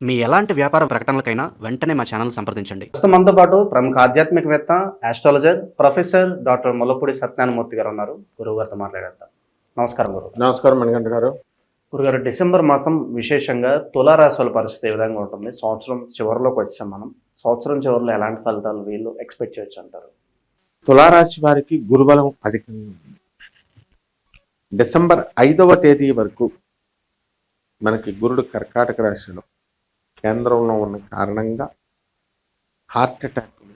మీ ఎలాంటి వ్యాపార ప్రకటనలకైనా వెంటనే మా ఛానల్ సంప్రదించండి. ప్రస్తుతం మనతో పాటు ప్రముఖ ఆధ్యాత్మికవేత్త, astrologer, professor doctor Mullapudi Satyanarayana Murthy గారు ఉన్నారు. గురువుగారితో మాట్లాడేద్దాం. నమస్కారం గురువు. నమస్కారం మణికంఠ గారు. గురుగారు, డిసెంబర్ మాసం విశేషంగా తులారాశి వాళ్ళ పరిస్థితి ఏ విధంగా ఉంటుంది? సంవత్సరం చివరిలోకి వచ్చాం మనం. సంవత్సరం చివరిలో ఎలాంటి ఫలితాలు వీళ్ళు ఎక్స్‌పెక్ట్ చేయొచ్చు అంటారు? తులారాశి వారికి గురుబలం అధికంగా ఉంది. డిసెంబర్ 5వ తేదీ వరకు మనకి గురుడు కర్కాటక రాశిలో కేంద్రంలో ఉన్న కారణంగా హార్ట్ అటాక్లు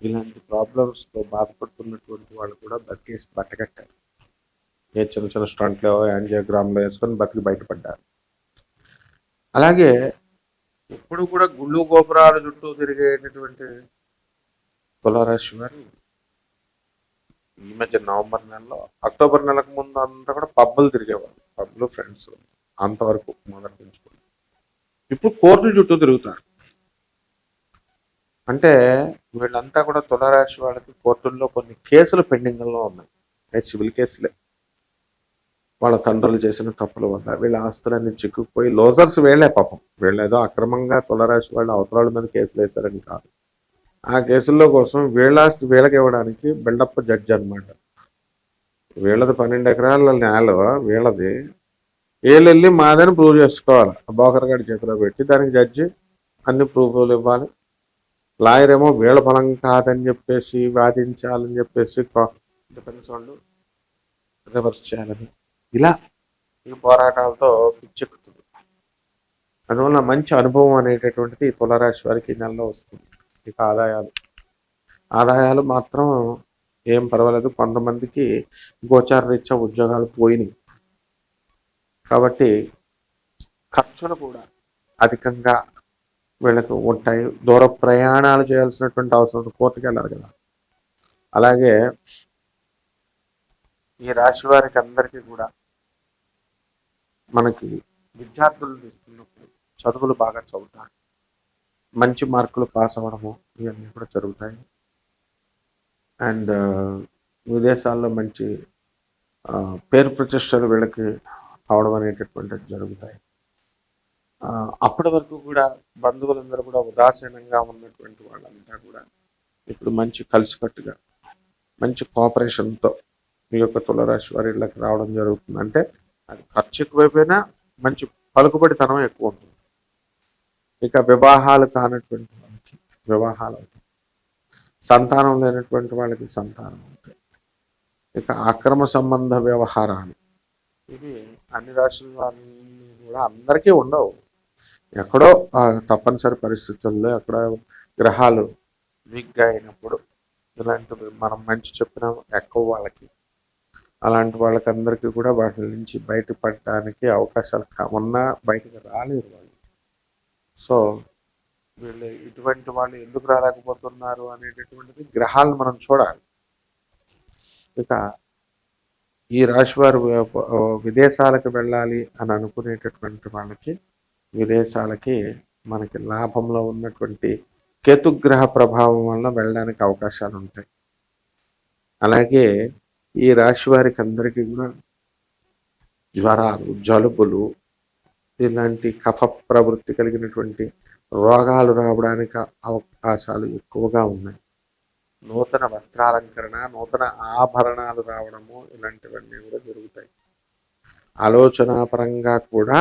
ఇలాంటి ప్రాబ్లమ్స్తో బాధపడుతున్నటువంటి వాళ్ళు కూడా బతికేసి బట్టగట్టారు. ఏ చిన్న చిన్న స్టంట్లో యాంజియోగ్రామ్లో వేసుకొని బతికి బయటపడ్డారు. అలాగే ఎప్పుడు కూడా గుళ్ళు గోపురాల చుట్టూ తిరిగేటటువంటి తులారాశి వారు ఈ మధ్య నవంబర్ నెలలో, అక్టోబర్ నెలకు ముందు అంతా కూడా పబ్బులు తిరిగేవాళ్ళు. పబ్బులు ఫ్రెండ్స్ అంతవరకు మొదటి నుంచి. ఇప్పుడు కోర్టుల చుట్టూ తిరుగుతారు. అంటే వీళ్ళంతా కూడా తులారాశి వాళ్ళకి కోర్టుల్లో కొన్ని కేసులు పెండింగ్లో ఉన్నాయి. సివిల్ కేసులే. వాళ్ళ తండ్రులు చేసిన తప్పుల వల్ల వీళ్ళ ఆస్తులన్నీ చిక్కుకుపోయి లోజర్స్ వీళ్ళే పాపం. వీళ్ళేదో అక్రమంగా తులారాశి వాళ్ళు అవతరాల మీద కేసులు వేశారని కాదు. ఆ కేసుల్లో కోసం వీళ్ళ ఆస్తి వీళ్ళకి ఇవ్వడానికి బిల్డప్ జడ్జి అనమాట. వీళ్ళది 12 ఎకరాల నేల వీళ్ళది. వీళ్ళు వెళ్ళి మాదని ప్రూవ్ చేసుకోవాలి. బోకరగాడి చేతిలో పెట్టి దానికి జడ్జి అన్ని ప్రూఫ్లు ఇవ్వాలి. లాయర్ ఏమో వీళ్ళ ఫలం కాదని చెప్పేసి వాదించాలని చెప్పేసి డిఫెన్స్ వాళ్ళు రివర్స్ చేయాలని ఇలా ఈ పోరాటాలతో పిచ్చెక్కుతుంది. అందువల్ల మంచి అనుభవం అనేటటువంటిది ఈ తులారాశి వారికి ఈ నెలలో వస్తుంది. ఇక ఆదాయాలు మాత్రం ఏం పర్వాలేదు. కొంతమందికి గోచార రీత్యా ఉద్యోగాలు పోయినాయి కాబట్టి ఖర్చులు కూడా అధికంగా వీళ్ళకు ఉంటాయి. దూర ప్రయాణాలు చేయాల్సినటువంటి అవసరం, కోర్టుకు వెళ్ళాలి కదా. అలాగే ఈ రాశి వారికి అందరికీ కూడా మనకి విద్యార్థులు తీసుకున్నప్పుడు చదువులు బాగా చదువుతారు, మంచి మార్కులు పాస్ అవ్వడము ఇవన్నీ కూడా జరుగుతాయి. అండ్ విదేశాల్లో మంచి పేరు ప్రతిష్టలు వీళ్ళకి అవడం అనేటటువంటిది జరుగుతాయి. అప్పటి వరకు కూడా బంధువులందరూ కూడా ఉదాసీనంగా ఉన్నటువంటి వాళ్ళంతా కూడా ఇప్పుడు మంచి కలిసికట్టుగా మంచి కోఆపరేషన్తో ఈ యొక్క తులారాశి వారి ఇళ్ళకి రావడం జరుగుతుంది. అంటే అది ఖర్చు ఎక్కువైపోయినా మంచి పలుకుబడితనం ఎక్కువ ఉంటుంది. ఇక వివాహాలు కానటువంటి వాళ్ళకి వివాహాలు అవుతాయి. సంతానం లేనటువంటి వాళ్ళకి సంతానం అవుతాయి. ఇక అక్రమ సంబంధ వ్యవహారాలు ఇవి అన్ని రాశుల వారిని కూడా అందరికీ ఉండవు. ఎక్కడో తప్పనిసరి పరిస్థితుల్లో ఎక్కడో గ్రహాలు వీక్గా అయినప్పుడు ఇలాంటివి మనం మంచి చెప్పిన ఎక్కువ వాళ్ళకి, అలాంటి వాళ్ళకి అందరికీ కూడా వాటి నుంచి బయటపడడానికి అవకాశాలు ఉన్నా బయటకు రాలేరు వాళ్ళు. సో వీళ్ళు ఇటువంటి వాళ్ళు ఎందుకు రాలేకపోతున్నారు అనేటటువంటిది గ్రహాలను మనం చూడాలి. ఇక ఈ రాశి వారు విదేశాలకు వెళ్ళాలి అని అనుకునేటటువంటి వాళ్ళకి విదేశాలకి మనకి లాభంలో ఉన్నటువంటి కేతుగ్రహ ప్రభావం వల్ల వెళ్ళడానికి అవకాశాలు ఉంటాయి. అలాగే ఈ రాశి వారికి అందరికీ కూడా జ్వరాలు, జలుబులు ఇలాంటి కఫ ప్రవృత్తి కలిగినటువంటి రోగాలు రావడానికి అవకాశాలు ఎక్కువగా ఉన్నాయి. నూతన వస్త్రాలంకరణ, నూతన ఆభరణాలు రావడము ఇలాంటివన్నీ కూడా జరుగుతాయి. ఆలోచనాపరంగా కూడా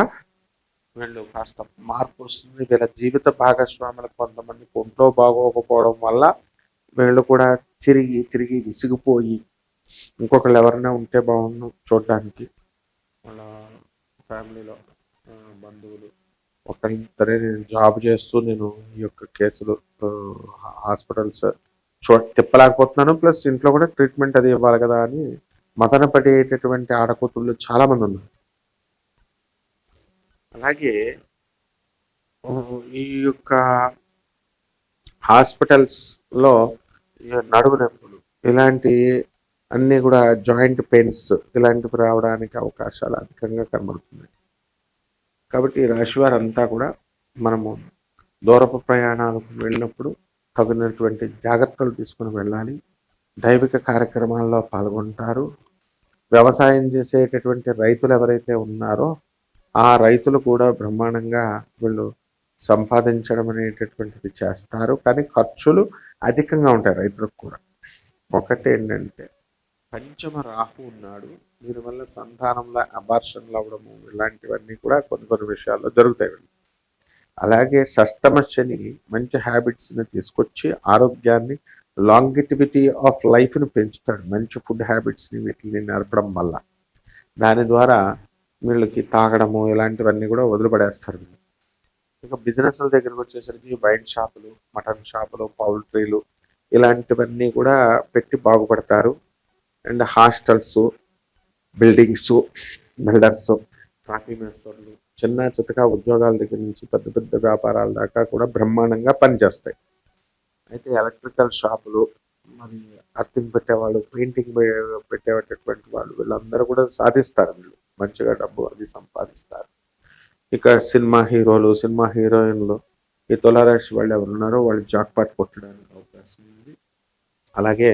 వీళ్ళు కాస్త మార్పు వస్తుంది. వీళ్ళ జీవిత భాగస్వాములకు కొంతమందికి ఒంట్లో బాగోకపోవడం వల్ల వీళ్ళు కూడా తిరిగి విసిగిపోయి ఇంకొకళ్ళు ఎవరైనా ఉంటే బాగుండు చూడడానికి, వాళ్ళ ఫ్యామిలీలో బంధువులు ఒకరిద్దరే నేను జాబ్ చేస్తూ నేను ఈ యొక్క కేసులు హాస్పిటల్స్ తిప్పలేకపోతున్నాను, ప్లస్ ఇంట్లో కూడా ట్రీట్మెంట్ అది ఇవ్వాలి కదా అని మదన పడేటటువంటి ఆడకూతుళ్ళు చాలామంది ఉన్నారు. అలాగే ఈ యొక్క హాస్పిటల్స్లో నడుము నొప్పులు ఇలాంటి అన్నీ కూడా జాయింట్ పెయిన్స్ ఇలాంటివి రావడానికి అవకాశాలు అధికంగా కనబడుతున్నాయి. కాబట్టి ఈ రాశి వారంతా కూడా మనము దూరపు ప్రయాణాలకు వెళ్ళినప్పుడు తగినటువంటి జాగ్రత్తలు తీసుకుని వెళ్ళాలి. దైవిక కార్యక్రమాల్లో పాల్గొంటారు. వ్యవసాయం చేసేటటువంటి రైతులు ఎవరైతే ఉన్నారో ఆ రైతులు కూడా బ్రహ్మాండంగా వీళ్ళు సంపాదించడం అనేటటువంటిది చేస్తారు. కానీ ఖర్చులు అధికంగా ఉంటాయి రైతులకు కూడా. ఒకటి ఏంటంటే పంచమ రాహు ఉన్నాడు, దీనివల్ల సంతానంలో అబార్షన్లు అవ్వడము ఇలాంటివన్నీ కూడా కొన్ని కొన్ని విషయాల్లో జరుగుతాయి. అలాగే షష్టమ శని మంచి హ్యాబిట్స్ని తీసుకొచ్చి ఆరోగ్యాన్ని, లాంగిటివిటీ ఆఫ్ లైఫ్ని పెంచుతాడు మంచి ఫుడ్ హ్యాబిట్స్ని వీటిని నడపడం వల్ల. దాని ద్వారా వీళ్ళకి తాగడము ఇలాంటివన్నీ కూడా వదిలిపడేస్తారు వీళ్ళు. ఇక బిజినెస్ల దగ్గరకు వచ్చేసరికి వైన్ షాపులు, మటన్ షాపులు, పౌల్ట్రీలు ఇలాంటివన్నీ కూడా పెట్టి బాగుపడతారు. And hostels, buildings, builders, coffee మేస్తర్లు, చిన్న చితక ఉద్యోగాల దగ్గర నుంచి పెద్ద పెద్ద వ్యాపారాల దాకా కూడా బ్రహ్మాండంగా పనిచేస్తాయి. అయితే ఎలక్ట్రికల్ షాపులు, మరి అర్థింగ్ పెట్టేవాళ్ళు, పెయింటింగ్ పెట్టేటటువంటి వాళ్ళు వీళ్ళందరూ కూడా సాధిస్తారు. వీళ్ళు మంచిగా డబ్బు అది సంపాదిస్తారు. ఇక సినిమా హీరోలు, సినిమా హీరోయిన్లు, ఈ తులారాశి వాళ్ళు ఎవరున్నారో వాళ్ళు జాక్పాట్ కొట్టడానికి అవకాశం ఉంది. అలాగే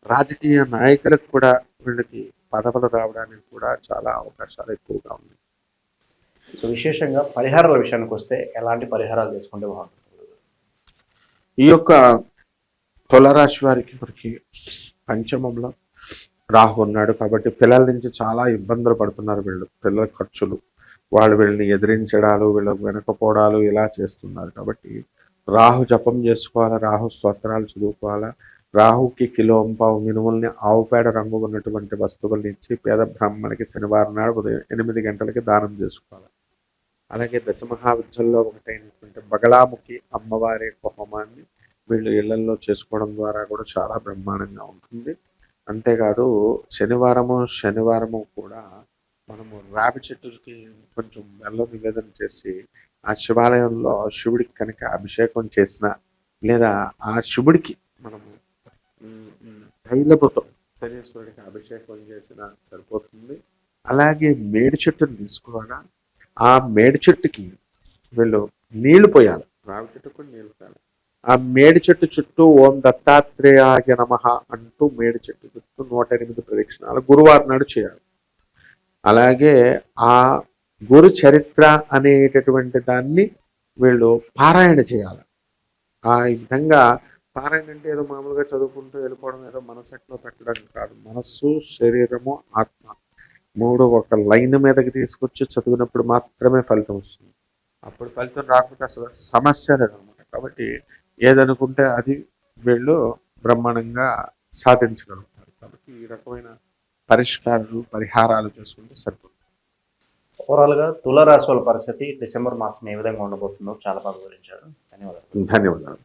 రాజకీయ నాయకులకు కూడా వీళ్ళకి పదవులు రావడానికి కూడా చాలా అవకాశాలు ఎక్కువగా ఉన్నాయి. సో విశేషంగా పరిహారాల విషయానికి వస్తే ఎలాంటి పరిహారాలు చేసుకుంటే బాగుంటుంది? ఈ యొక్క తులారాశి వారికి మనకి పంచమంలో రాహు ఉన్నాడు కాబట్టి పిల్లల నుంచి చాలా ఇబ్బందులు పడుతున్నారు వీళ్ళు. పిల్లల ఖర్చులు, వాళ్ళు వీళ్ళని ఎదిరించడాలు, వీళ్ళకి వెనకపోవడాలు ఇలా చేస్తున్నారు. కాబట్టి రాహు జపం చేసుకోవాలా, రాహు స్తోత్రాలు చదువుకోవాలా. రాహుకి కిలోంపావు మినుముల్ని ఆవు పేడ రంగు ఉన్నటువంటి వస్తువుల్ని ఇచ్చి పేద బ్రాహ్మణికి శనివారం నాడు ఉదయం 8 గంటలకి దానం చేసుకోవాలి. అలాగే దశమహావిద్యల్లో ఒకటైనటువంటి బగళాముఖి అమ్మవారి యొక్క హోమాన్ని వీళ్ళు ఇళ్లల్లో చేసుకోవడం ద్వారా కూడా చాలా బ్రహ్మాండంగా ఉంటుంది. అంతేకాదు శనివారము కూడా మనము రావి చెట్టుకి కొంచెం బెల్లం నివేదన చేసి ఆ శివాలయంలో శివుడికి కనుక అభిషేకం చేసిన, లేదా ఆ శివుడికి మనము తైలపుతో శనీశ్వరుడికి అభిషేకం చేసిన సరిపోతుంది. అలాగే మేడి చెట్టుని తీసుకోగా ఆ మేడి చెట్టుకి వీళ్ళు నీళ్లు పోయాలి, రావి చెట్టుకు నీళ్లు పోయాలి. ఆ మేడి చెట్టు చుట్టూ ఓం దత్తాత్రేయాయ నమః అంటూ మేడి చెట్టు చుట్టూ 108 ప్రదక్షిణాలు గురువారం నాడు చేయాలి. అలాగే ఆ గురు చరిత్ర అనేటటువంటి దాన్ని వీళ్ళు పారాయణ చేయాలి. ఆ విధంగా పారాయణ అంటే ఏదో మామూలుగా చదువుకుంటూ వెళ్ళిపోవడం, ఏదో మనసెట్లో పెట్టడం కాదు. మనస్సు, శరీరము, ఆత్మ 3 ఒక లైన్ మీదకి తీసుకొచ్చి చదివినప్పుడు మాత్రమే ఫలితం వస్తుంది. అప్పుడు ఫలితం రాకపోతే అసలు సమస్య లేదనమాట. కాబట్టి ఏదనుకుంటే అది వీళ్ళు బ్రహ్మాండంగా సాధించగలుగుతారు. కాబట్టి ఈ రకమైన పరిహారాలు చేసుకుంటే సరిపోతుంది. ఓవరాల్గా తులారాశి వాళ్ళ పరిస్థితి డిసెంబర్ మాసం ఏ విధంగా ఉండబోతుందో చాలా బాగా వివరించారు. ధన్యవాదాలు. ధన్యవాదాలు.